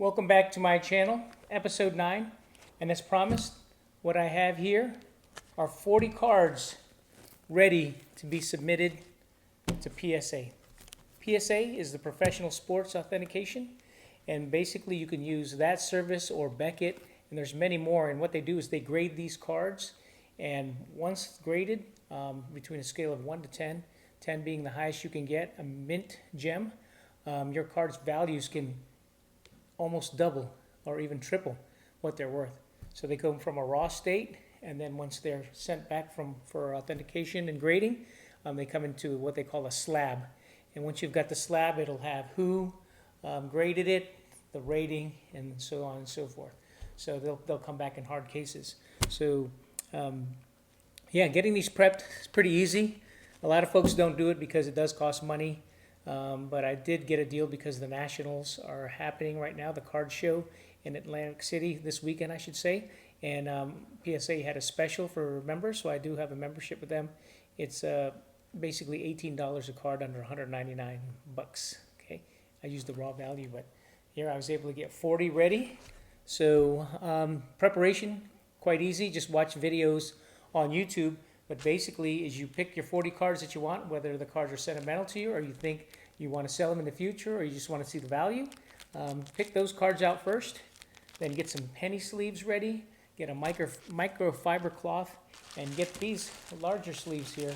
Welcome back to my channel, episode 9, and as promised, what I have here are 40 cards ready to be submitted to PSA. PSA is the Professional Sports Authentication, and basically you can use that service or Beckett, and there's many more, and what they do is they grade these cards, and once graded, between a scale of 1 to 10, 10 being the highest you can get, a mint gem, your card's values can almost double or even triple what they're worth. So they come from a raw state, and then once they're sent back for authentication and grading, they come into what they call a slab. And once you've got the slab, it'll have who graded it, the rating, and so on and so forth. So they'll come back in hard cases. So yeah, getting these prepped is pretty easy. A lot of folks don't do it because it does cost money. But I did get a deal because the Nationals are happening right now, the card show in Atlantic City this weekend, I should say. And PSA had a special for members, so I do have a membership with them. It's basically $18 a card under $199. Okay, I used the raw value, but here I was able to get 40 ready. So preparation, quite easy. Just watch videos on YouTube. But basically, is you pick your 40 cards that you want, whether the cards are sentimental to you or you think you want to sell them in the future or you just want to see the value. Pick those cards out first, then get some penny sleeves ready, get a microfiber cloth, and get these larger sleeves here.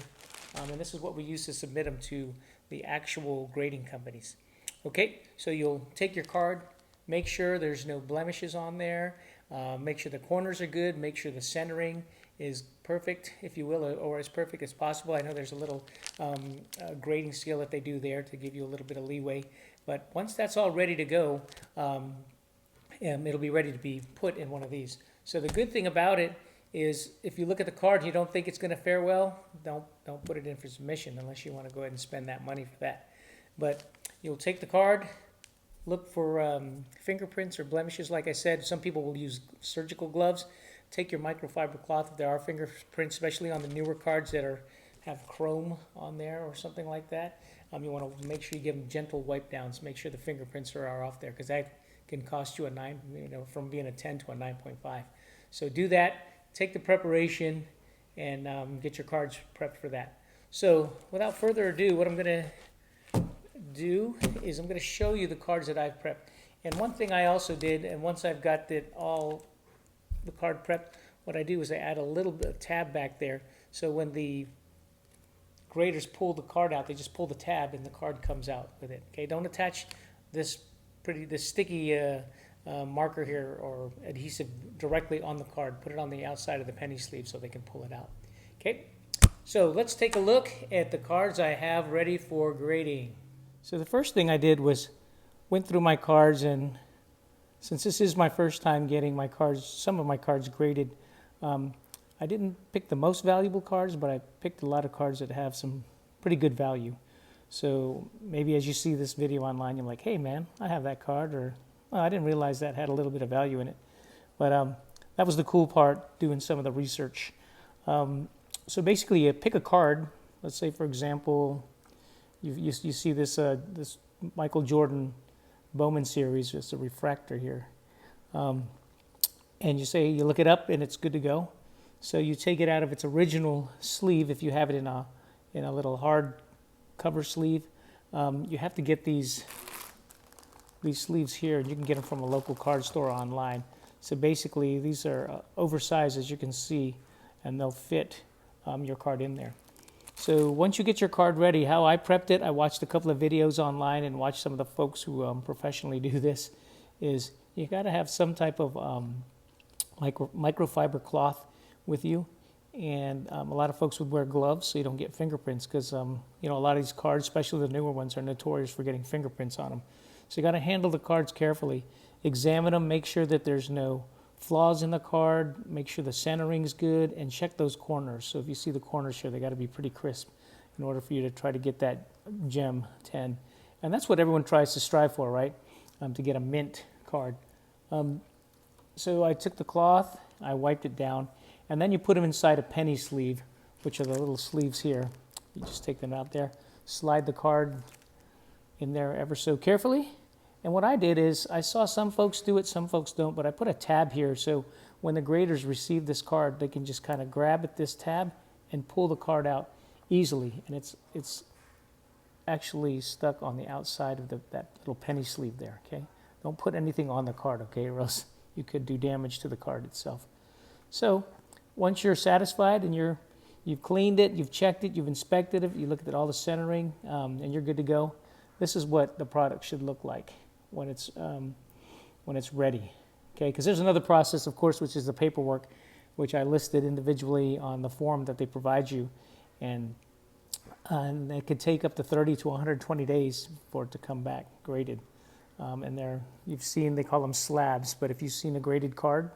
And this is what we use to submit them to the actual grading companies. Okay, so you'll take your card, make sure there's no blemishes on there, make sure the corners are good, make sure the centering is perfect, if you will, or as perfect as possible. I know there's a little grading scale that they do there to give you a little bit of leeway. But once that's all ready to go, it'll be ready to be put in one of these. So the good thing about it is if you look at the card and you don't think it's going to fare well, don't put it in for submission unless you want to go ahead and spend that money for that. But you'll take the card, look for fingerprints or blemishes. Like I said, some people will use surgical gloves. Take your microfiber cloth if there are fingerprints, especially on the newer cards that have chrome on there or something like that. You want to make sure you give them gentle wipe downs. Make sure the fingerprints are off there, because that can cost you a 9, from being a 10 to a 9.5. So do that. Take the preparation and get your cards prepped for that. So without further ado, what I'm going to do is I'm going to show you the cards that I've prepped. And one thing I also did, and once I've got the card prepped, what I do is I add a little bit of tab back there, so when the graders pull the card out, they just pull the tab and the card comes out with it. Okay, don't attach this sticky marker here or adhesive directly on the card. Put it on the outside of the penny sleeve so they can pull it out. Okay, so let's take a look at the cards I have ready for grading. So the first thing I did was went through my cards, and since this is my first time getting my cards, some of my cards graded, I didn't pick the most valuable cards, but I picked a lot of cards that have some pretty good value. So maybe as you see this video online, you're like, hey man, I have that card, or oh, I didn't realize that had a little bit of value in it. But that was the cool part, doing some of the research. So basically you pick a card. Let's say, for example, you see this Michael Jordan Bowman series, just a refractor here, and you look it up and it's good to go. So you take it out of its original sleeve. If you have it in a little hard cover sleeve, you have to get these sleeves here, and you can get them from a local card store online. So basically these are oversized, as you can see, and they'll fit your card in there. So once you get your card ready, how I prepped it, I watched a couple of videos online and watched some of the folks who professionally do this, is you got to have some type of microfiber cloth with you. And a lot of folks would wear gloves so you don't get fingerprints, because a lot of these cards, especially the newer ones, are notorious for getting fingerprints on them. So you got to handle the cards carefully. Examine them, make sure that there's no flaws in the card, make sure the centering's good, and check those corners. So if you see the corners here, they got to be pretty crisp in order for you to try to get that gem 10. And that's what everyone tries to strive for, right? To get a mint card. So I took the cloth, I wiped it down, and then you put them inside a penny sleeve, which are the little sleeves here. You just take them out there, slide the card in there ever so carefully, And what I did is I saw some folks do it, some folks don't, but I put a tab here so when the graders receive this card, they can just kind of grab at this tab and pull the card out easily. And it's actually stuck on the outside of that little penny sleeve there, okay? Don't put anything on the card, okay, or else you could do damage to the card itself. So once you're satisfied and you've cleaned it, you've checked it, you've inspected it, you looked at all the centering, and you're good to go, this is what the product should look like when it's ready, okay? Because there's another process, of course, which is the paperwork, which I listed individually on the form that they provide you, and it could take up to 30 to 120 days for it to come back graded. And you've seen, they call them slabs, but if you've seen a graded card,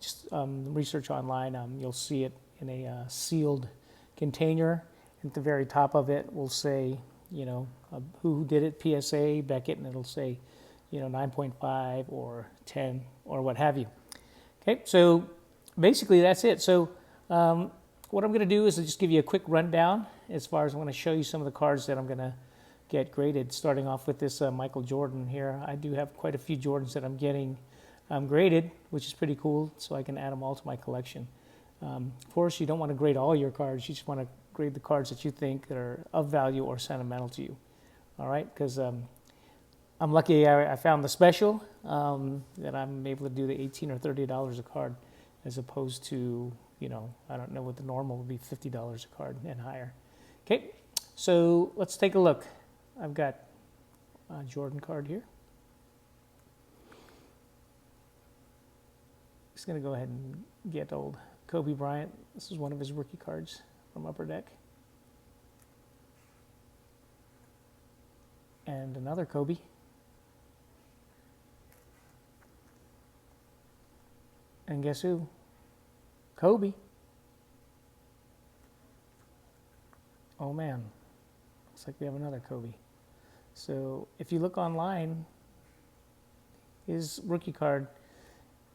just research online, you'll see it in a sealed container. At the very top of it will say, who did it, PSA, Beckett, and it'll say, 9.5 or 10 or what have you. Okay, so basically that's it. So what I'm going to do is just give you a quick rundown as far as I'm going to show you some of the cards that I'm going to get graded, starting off with this Michael Jordan here. I do have quite a few Jordans that I'm getting graded, which is pretty cool, so I can add them all to my collection. Of course, you don't want to grade all your cards. You just want to grade the cards that you think that are of value or sentimental to you. All right, because I'm lucky I found the special that I'm able to do the $18 or $30 a card, as opposed to, I don't know what the normal would be, $50 a card and higher. Okay, so let's take a look. I've got a Jordan card here. Just going to go ahead and get old Kobe Bryant. This is one of his rookie cards from Upper Deck. And another Kobe. And guess who? Kobe. Oh man, looks like we have another Kobe. So if you look online, his rookie card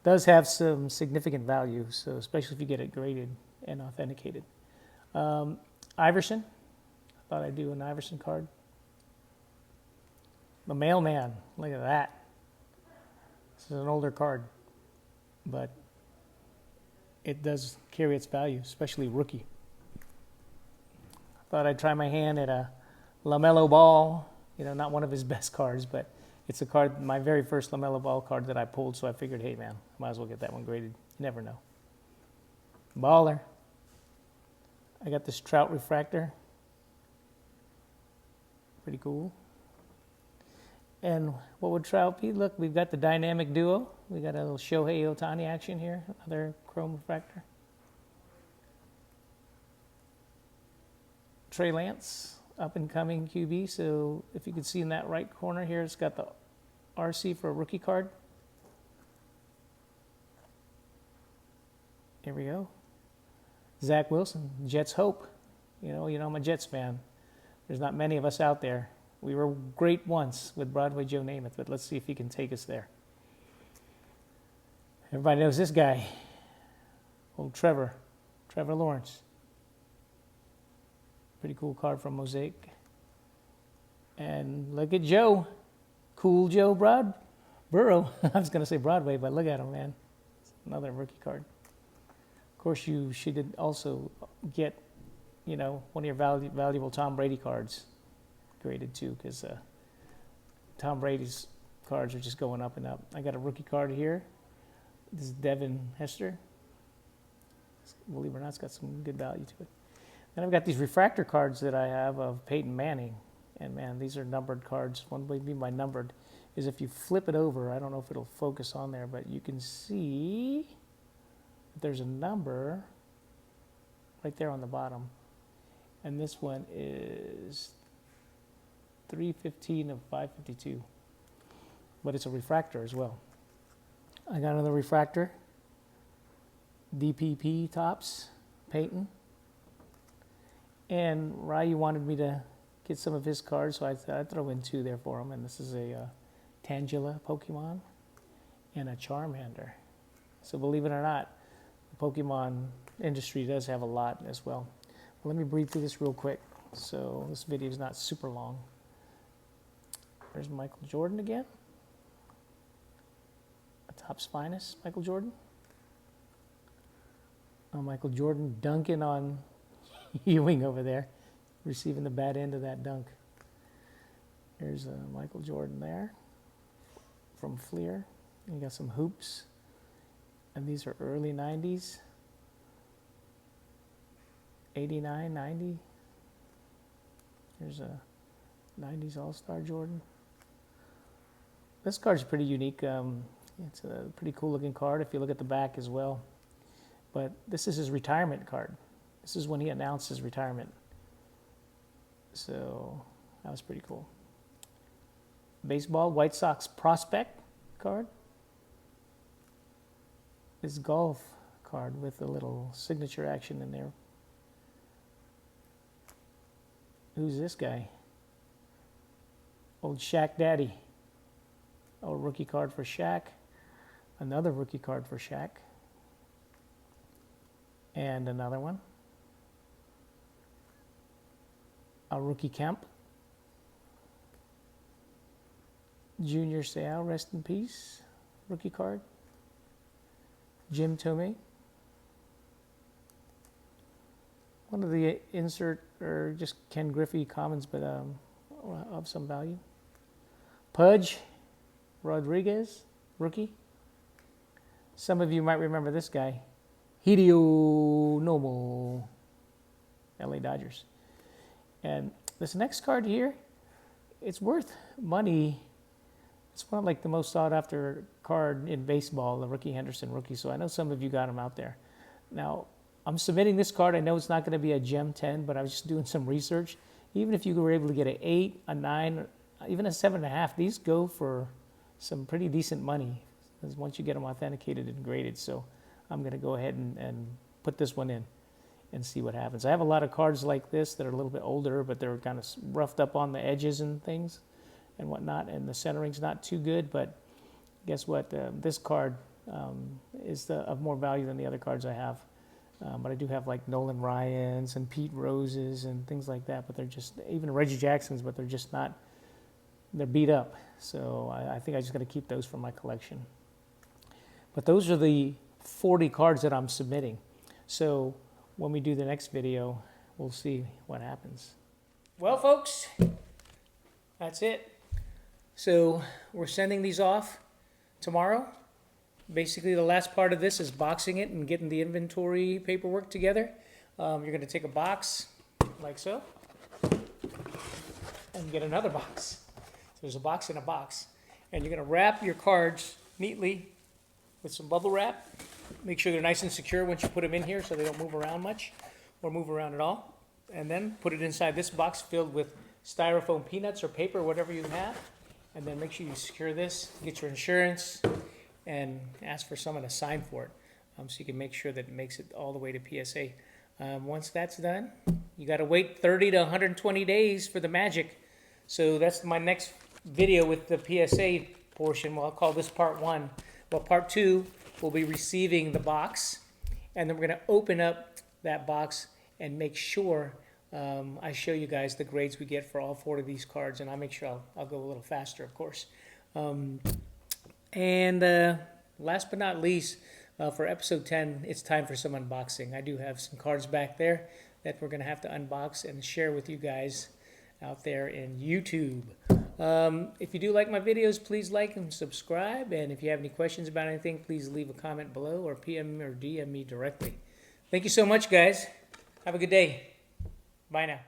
does have some significant value, so especially if you get it graded and authenticated. Iverson, I thought I'd do an Iverson card. The Mailman, look at that. This is an older card, but it does carry its value, especially rookie. Thought I'd try my hand at a LaMelo Ball, not one of his best cards, but it's a card, my very first LaMelo Ball card that I pulled, so I figured, hey man, I might as well get that one graded. You never know. Baller. I got this Trout refractor. Pretty cool. And what would Trout be? Look, we've got the dynamic duo. We got a little Shohei Ohtani action here, another chrome refractor. Trey Lance, up-and-coming QB. So if you can see in that right corner here, it's got the RC for a rookie card. Here we go. Zach Wilson, Jets hope. I'm a Jets fan. There's not many of us out there. We were great once with Broadway Joe Namath, but let's see if he can take us there. Everybody knows this guy. Old Trevor Lawrence. Pretty cool card from Mosaic. And look at Joe. Cool Joe Burrow. I was going to say Broadway, but look at him, man. It's another rookie card. Of course, you should also get, one of your valuable Tom Brady cards graded too, because Tom Brady's cards are just going up and up. I got a rookie card here. This is Devin Hester. Believe it or not, it's got some good value to it. Then I've got these refractor cards that I have of Peyton Manning. And man, these are numbered cards. What I mean by numbered is if you flip it over, I don't know if it'll focus on there, but you can see that there's a number right there on the bottom. And this one is 315 of 552. But it's a refractor as well. I got another refractor. DPP tops, Peyton. And Ryu wanted me to get some of his cards, so I thought I'd throw in two there for him. And this is a Tangela Pokemon and a Charmander. So believe it or not, the Pokemon industry does have a lot as well. Let me breathe through this real quick, so this video is not super long. There's Michael Jordan again. Topps finest, Michael Jordan. Oh, Michael Jordan dunking on Ewing over there, receiving the bad end of that dunk. There's Michael Jordan there from Fleer. You got some hoops. And these are early 90s. 89, 90. There's a 90s All-Star Jordan. This card's pretty unique. It's a pretty cool looking card if you look at the back as well. But this is his retirement card. This is when he announced his retirement. So that was pretty cool. Baseball, White Sox prospect card. This golf card with a little signature action in there. Who's this guy? Old Shaq Daddy. Oh, rookie card for Shaq. Another rookie card for Shaq. And another one. A rookie Kemp. Junior Seau, rest in peace. Rookie card. Jim Tomei. One of the insert, or just Ken Griffey Commons, but of some value. Pudge Rodriguez, rookie. Some of you might remember this guy. Hideo Nomo, LA Dodgers. And this next card here, it's worth money. It's one of like the most sought after card in baseball, the Ricky Henderson rookie. So I know some of you got him out there. Now, I'm submitting this card. I know it's not going to be a Gem 10, but I was just doing some research. Even if you were able to get an 8, a 9, even a 7.5, these go for some pretty decent money once you get them authenticated and graded. So I'm going to go ahead and put this one in and see what happens. I have a lot of cards like this that are a little bit older, but they're kind of roughed up on the edges and things and whatnot, and the centering's not too good, but guess what? This card is of more value than the other cards I have. But I do have like Nolan Ryans and Pete Roses and things like that, but they're just, even Reggie Jackson's, but they're just not, they're beat up. So I think I just got to keep those for my collection. But those are the 40 cards that I'm submitting. So when we do the next video, we'll see what happens. Well, folks, that's it. So we're sending these off tomorrow. Basically, the last part of this is boxing it and getting the inventory paperwork together. You're going to take a box like so and get another box. So there's a box in a box. And you're going to wrap your cards neatly with some bubble wrap. Make sure they're nice and secure once you put them in here so they don't move around much or move around at all. And then put it inside this box filled with styrofoam peanuts or paper, whatever you have. And then make sure you secure this, get your insurance, and ask for someone to sign for it, so you can make sure that it makes it all the way to PSA. Once that's done, you got to wait 30 to 120 days for the magic. So that's my next video with the PSA portion. Well, I'll call this part 1. Well, part 2 will be receiving the box, and then we're going to open up that box and make sure I show you guys the grades we get for all 4 of these cards, and I'll make sure I'll go a little faster, of course. And last but not least, for episode 10, it's time for some unboxing. I do have some cards back there that we're going to have to unbox and share with you guys out there in YouTube. If you do like my videos, please like and subscribe. And if you have any questions about anything, please leave a comment below or PM or DM me directly. Thank you so much, guys. Have a good day. Bye now.